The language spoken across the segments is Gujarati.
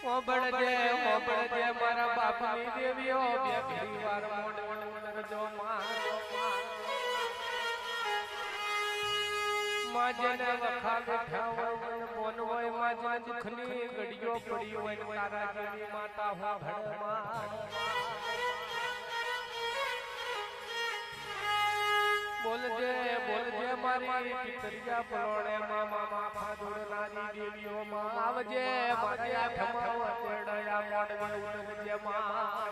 મોબળજે મારા બાપની દેવીઓ બે ઘડી વાર મોડ કરજો માજને વખા બેઠા હોય બોન હોય માજને દુખની ગડીઓ પડી હોય તારા જેવી માતા હો ભડમાં બોલજે મારી પિતરિયા પલોણે મામા માફા જોડનારી દેવીઓ માં આવજે મારે આઠમા તેડયા મોડવે ઉતરજે માં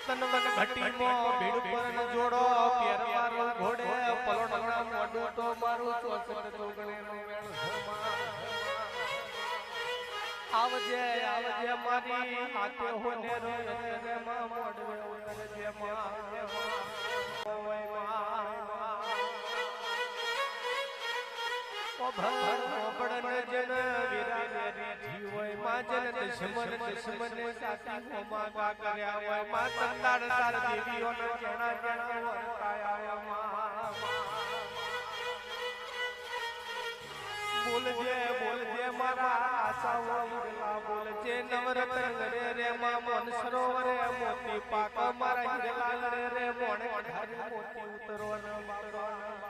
તનવન ઘટીમો ભીડ પર ન જોડો પેર મારો ઘોડે પલોણના મોડું તો મારું ચોસઠ ચોગણે નો મેળ આવજે મારી આતે હોને રે માં મોડવે ઉતરજે માં ભડન જન વિરાને જીવય માજન દશમન સાથી હોમા કર્યા હોય મા તંદાર તાર દેવીઓનો જણા વર્તાયા માં બોલજે મારા આશાઓ હિરલા બોલજે નવરત્ન રે માં મન સરોવરે મોતી પાક મારા હિરલા રે મોણે કઢારી મોતી ઉતરો ન બાબા